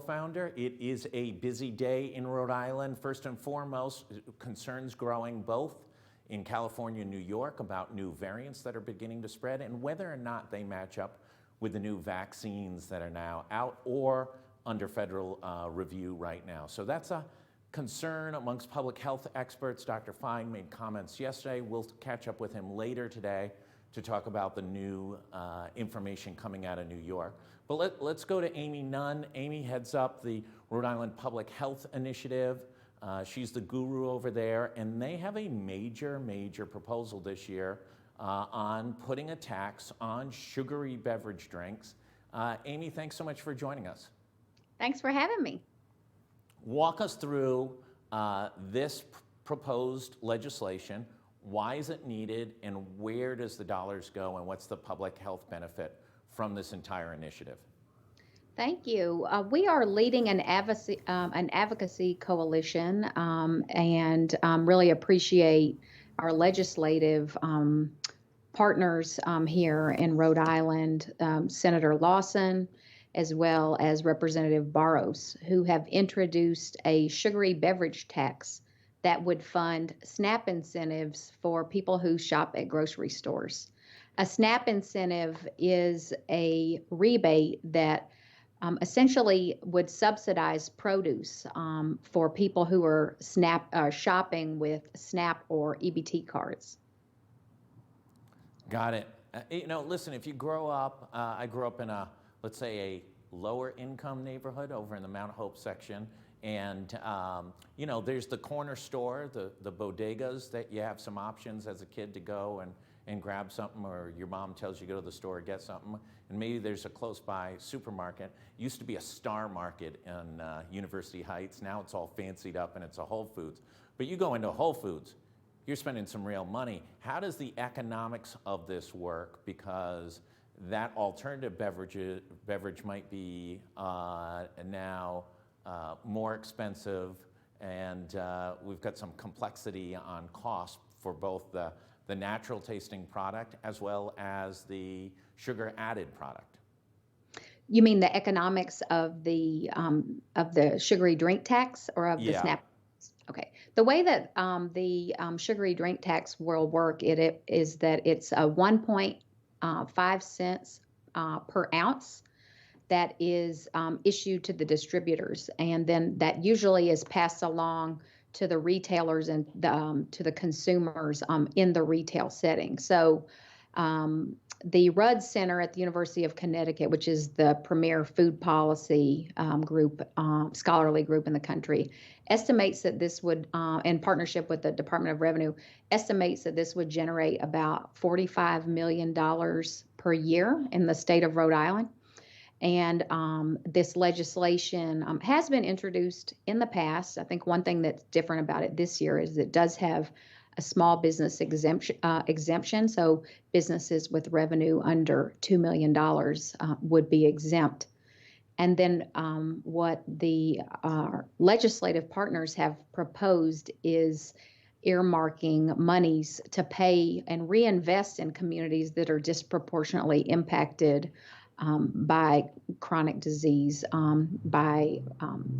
co-founder. It is a busy day in Rhode Island. First and foremost, concerns growing both in California and New York about new variants that are beginning to spread and whether or not they match up with the new vaccines that are now out or under federal review right now. So that's a concern amongst public health experts. Dr. Fine made comments yesterday. We'll catch up with him later today to talk about the new information coming out of New York. But let's go to Amy Nunn. Amy heads up the Rhode Island Public Health Initiative. She's the guru over there, and they have a major proposal this year on putting a tax on sugary beverage drinks. Amy, thanks so much for joining us. Thanks for having me. Walk us through this proposed legislation. Why is it needed, and where does the dollars go, and what's the public health benefit from this entire initiative? Thank you. We are leading an advocacy coalition and really appreciate our legislative partners here in Rhode Island, Senator Lawson, as well as Representative Barros, who have introduced a sugary beverage tax that would fund SNAP incentives for people who shop at grocery stores. A SNAP incentive is a rebate that essentially would subsidize produce for people who are shopping with SNAP or EBT cards. Got it. Listen, if you grow up, I grew up in let's say a lower income neighborhood over in the Mount Hope section. And, there's the corner store, the bodegas that you have some options as a kid to go and grab something, or your mom tells you go to the store and get something. And maybe there's a close by supermarket. It used to be a Star Market in University Heights. Now it's all fancied up and it's a Whole Foods. But you go into Whole Foods, you're spending some real money. How does the economics of this work? Because that alternative beverage might be now more expensive, and we've got some complexity on cost for both the natural tasting product as well as the sugar added product. You mean the economics of the sugary drink tax or of the SNAP? Okay. The way that the sugary drink tax will work is that it's a 1.5 cents per ounce that is issued to the distributors, and then that usually is passed along to the retailers and to the consumers in the retail setting. So the Rudd Center at the University of Connecticut, which is the premier food policy group, scholarly group in the country, estimates that this would, in partnership with the Department of Revenue, estimates that this would generate about $45 million per year in the state of Rhode Island. And this legislation has been introduced in the past. I think one thing that's different about it this year is it does have a small business exemption. So businesses with revenue under $2 million would be exempt. And then what the legislative partners have proposed is earmarking monies to pay and reinvest in communities that are disproportionately impacted by chronic disease, by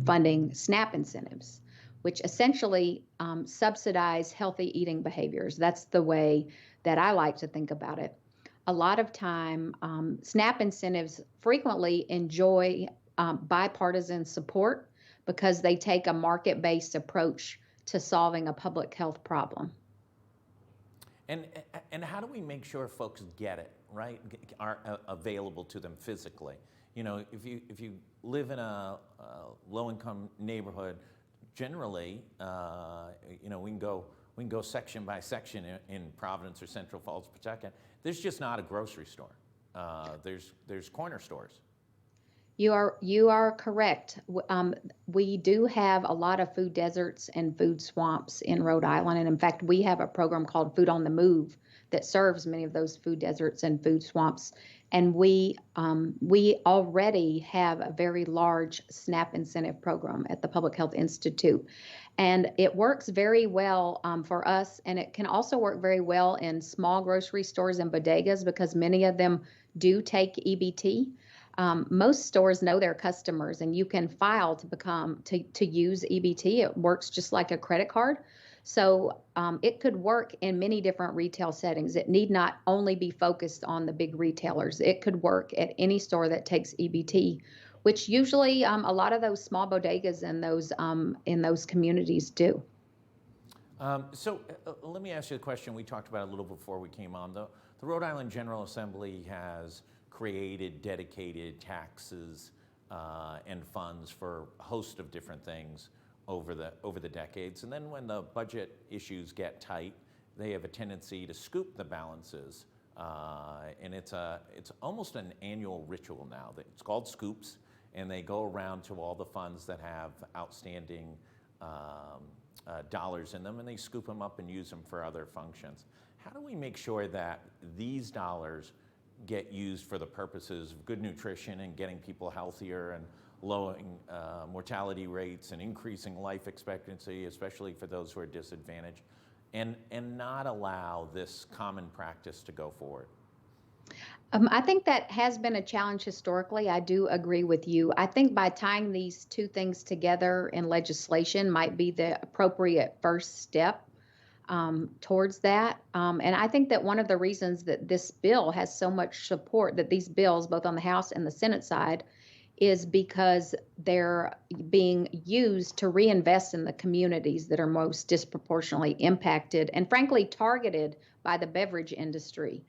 funding SNAP incentives, which essentially subsidize healthy eating behaviors. That's the way that I like to think about it. A lot of time, SNAP incentives frequently enjoy bipartisan support because they take a market-based approach to solving a public health problem. And how do we make sure folks get it, right? Are available to them physically? If you live in a low-income neighborhood, generally, we can go section by section in Providence or Central Falls, Pawtucket. There's just not a grocery store. There's corner stores. You are correct. We do have a lot of food deserts and food swamps in Rhode Island. And in fact, we have a program called Food on the Move that serves many of those food deserts and food swamps. And we already have a very large SNAP incentive program at the Public Health Institute. And it works very well for us. And it can also work very well in small grocery stores and bodegas because many of them do take EBT. Most stores know their customers, and you can file to use EBT. It works just like a credit card. So it could work in many different retail settings. It need not only be focused on the big retailers. It could work at any store that takes EBT, which usually a lot of those small bodegas in those communities do. Let me ask you a question. We talked about it a little before we came on. The Rhode Island General Assembly has created dedicated taxes and funds for a host of different things over the decades. And then when the budget issues get tight, they have a tendency to scoop the balances. And it's almost an annual ritual now. It's called scoops, and they go around to all the funds that have outstanding dollars in them, and they scoop them up and use them for other functions. How do we make sure that these dollars get used for the purposes of good nutrition and getting people healthier and lowering mortality rates and increasing life expectancy, especially for those who are disadvantaged, and not allow this common practice to go forward? I think that has been a challenge historically. I do agree with you. I think by tying these two things together in legislation might be the appropriate first step towards that. And I think that one of the reasons that this bill has so much support, that these bills, both on the House and the Senate side, is because they're being used to reinvest in the communities that are most disproportionately impacted and frankly targeted by the beverage industry.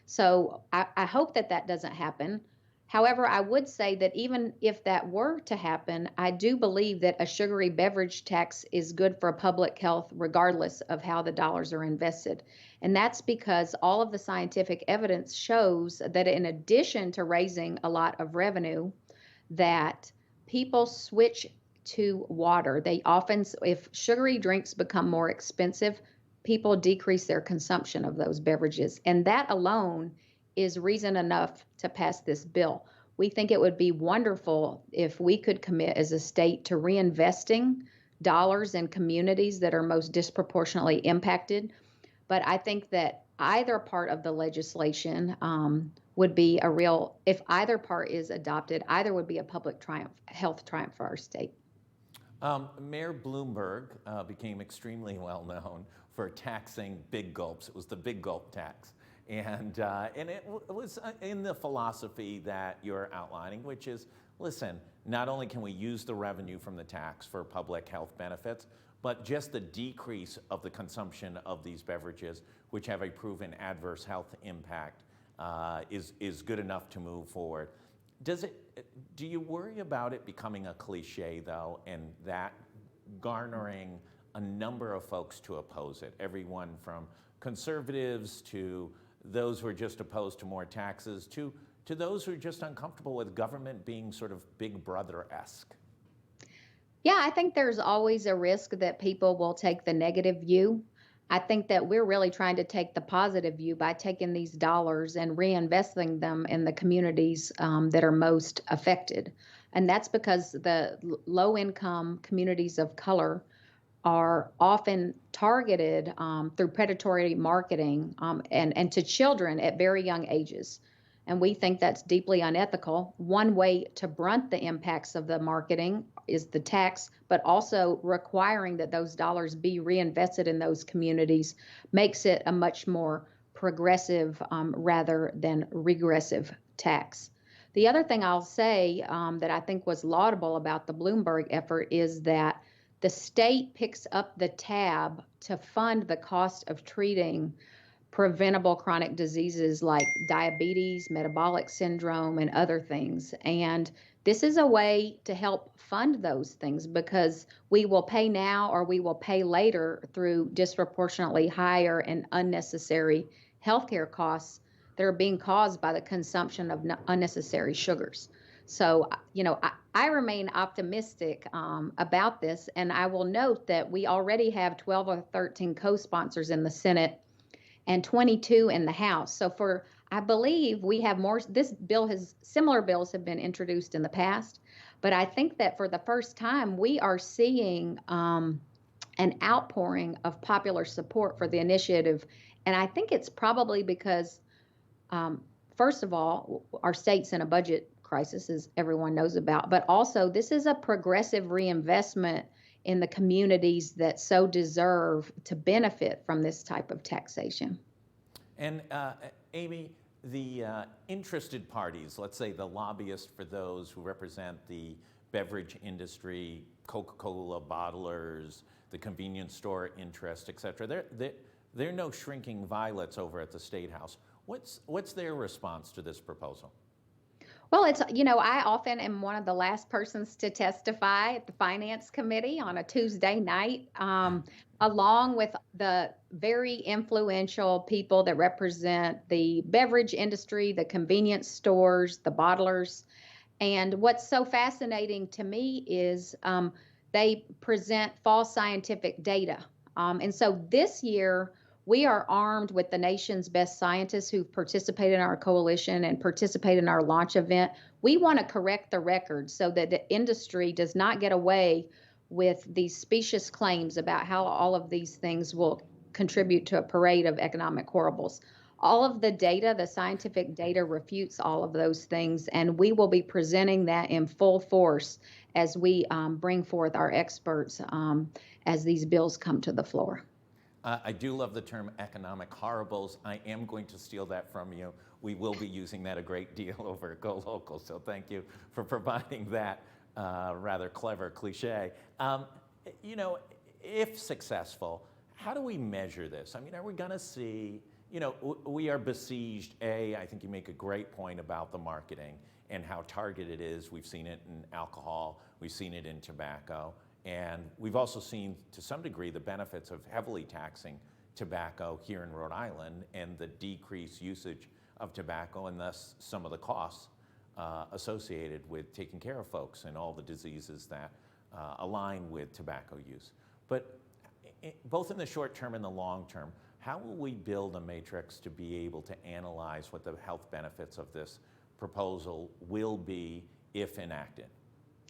So I hope that that doesn't happen. However, I would say that even if that were to happen, I do believe that a sugary beverage tax is good for public health regardless of how the dollars are invested. And that's because all of the scientific evidence shows that in addition to raising a lot of revenue, that people switch to water. They often, if sugary drinks become more expensive, people decrease their consumption of those beverages. And that alone is reason enough to pass this bill. We think it would be wonderful if we could commit as a state to reinvesting dollars in communities that are most disproportionately impacted. But I think that either part of the legislation would be a real, if either part is adopted, either would be a public triumph, health triumph for our state. Mayor Bloomberg became extremely well known for taxing big gulps. It was the big gulp tax. And it was in the philosophy that you're outlining, which is, listen, not only can we use the revenue from the tax for public health benefits, but just the decrease of the consumption of these beverages, which have a proven adverse health impact, is good enough to move forward. Do you worry about it becoming a cliche, though, and that garnering a number of folks to oppose it? Everyone from conservatives to those who are just opposed to more taxes to those who are just uncomfortable with government being sort of big brother-esque. Yeah, I think there's always a risk that people will take the negative view. I think that we're really trying to take the positive view by taking these dollars and reinvesting them in the communities that are most affected. And that's because the low-income communities of color are often targeted through predatory marketing and to children at very young ages. And we think that's deeply unethical. One way to brunt the impacts of the marketing is the tax, but also requiring that those dollars be reinvested in those communities makes it a much more progressive rather than regressive tax. The other thing I'll say that I think was laudable about the Bloomberg effort is that the state picks up the tab to fund the cost of treating preventable chronic diseases like diabetes, metabolic syndrome, and other things. And this is a way to help fund those things because we will pay now or we will pay later through disproportionately higher and unnecessary healthcare costs that are being caused by the consumption of unnecessary sugars. So, I remain optimistic about this, and I will note that we already have 12 or 13 co-sponsors in the Senate and 22 in the House. So I believe we have more. Similar bills have been introduced in the past, but I think that for the first time, we are seeing an outpouring of popular support for the initiative. And I think it's probably because first of all, our state's in a budget crisis, as everyone knows about, but also this is a progressive reinvestment in the communities that so deserve to benefit from this type of taxation. And Amy, the interested parties, let's say the lobbyists for those who represent the beverage industry, Coca-Cola bottlers, the convenience store interest, et cetera, they're no shrinking violets over at the State House. What's their response to this proposal? Well, I often am one of the last persons to testify at the Finance Committee on a Tuesday night, along with the very influential people that represent the beverage industry, the convenience stores, the bottlers. And what's so fascinating to me is they present false scientific data. And so this year, we are armed with the nation's best scientists who've participated in our coalition and participate in our launch event. We want to correct the record so that the industry does not get away with these specious claims about how all of these things will contribute to a parade of economic horribles. All of the data, the scientific data, refutes all of those things, and we will be presenting that in full force as we bring forth our experts as these bills come to the floor. I do love the term economic horribles. I am going to steal that from you. We will be using that a great deal over at GoLocal, so thank you for providing that rather clever cliche. If successful, how do we measure this? I mean, are we going to see, we are besieged. I think you make a great point about the marketing and how targeted it is. We've seen it in alcohol. We've seen it in tobacco. And we've also seen, to some degree, the benefits of heavily taxing tobacco here in Rhode Island and the decreased usage of tobacco and thus some of the costs associated with taking care of folks and all the diseases that align with tobacco use. But both in the short term and the long term, how will we build a matrix to be able to analyze what the health benefits of this proposal will be if enacted?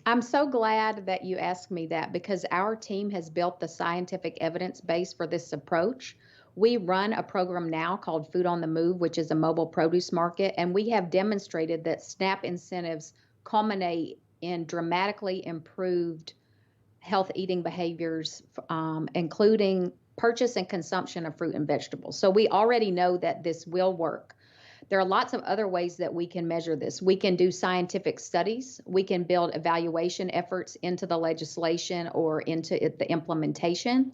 I'm so glad that you asked me that because our team has built the scientific evidence base for this approach. We run a program now called Food on the Move, which is a mobile produce market, and we have demonstrated that SNAP incentives culminate in dramatically improved health eating behaviors, including purchase and consumption of fruit and vegetables. So we already know that this will work. There are lots of other ways that we can measure this. We can do scientific studies. We can build evaluation efforts into the legislation or into the implementation.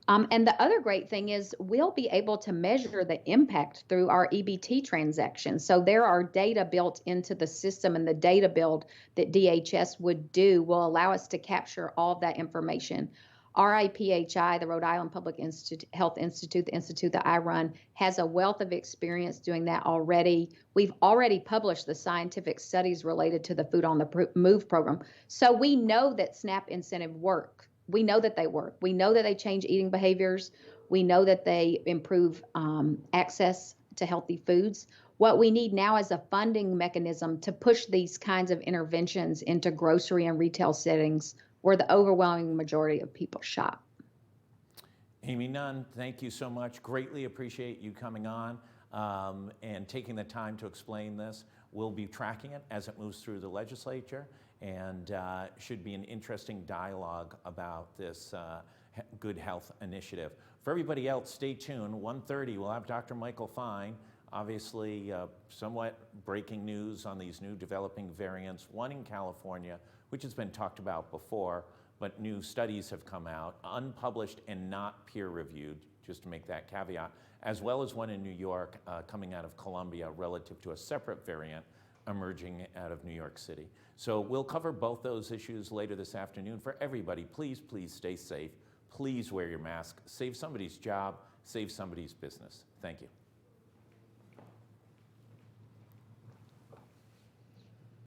And the other great thing is we'll be able to measure the impact through our EBT transactions. So there are data built into the system, and the data build that DHS would do will allow us to capture all of that information. RIPHI, the Rhode Island Public Health Institute, the institute that I run, has a wealth of experience doing that already. We've already published the scientific studies related to the Food on the Move program. So we know that SNAP incentive work. We know that they work. We know that they change eating behaviors. We know that they improve access to healthy foods. What we need now is a funding mechanism to push these kinds of interventions into grocery and retail settings where the overwhelming majority of people shop. Amy Nunn, thank you so much. Greatly appreciate you coming on and taking the time to explain this. We'll be tracking it as it moves through the legislature, and should be an interesting dialogue about this good health initiative. For everybody else, stay tuned. 1:30, we'll have Dr. Michael Fine. Obviously, somewhat breaking news on these new developing variants, one in California, which has been talked about before, but new studies have come out, unpublished and not peer-reviewed, just to make that caveat, as well as one in New York coming out of Columbia relative to a separate variant emerging out of New York City. So we'll cover both those issues later this afternoon. For everybody, please, please stay safe. Please wear your mask. Save somebody's job, save somebody's business. Thank you.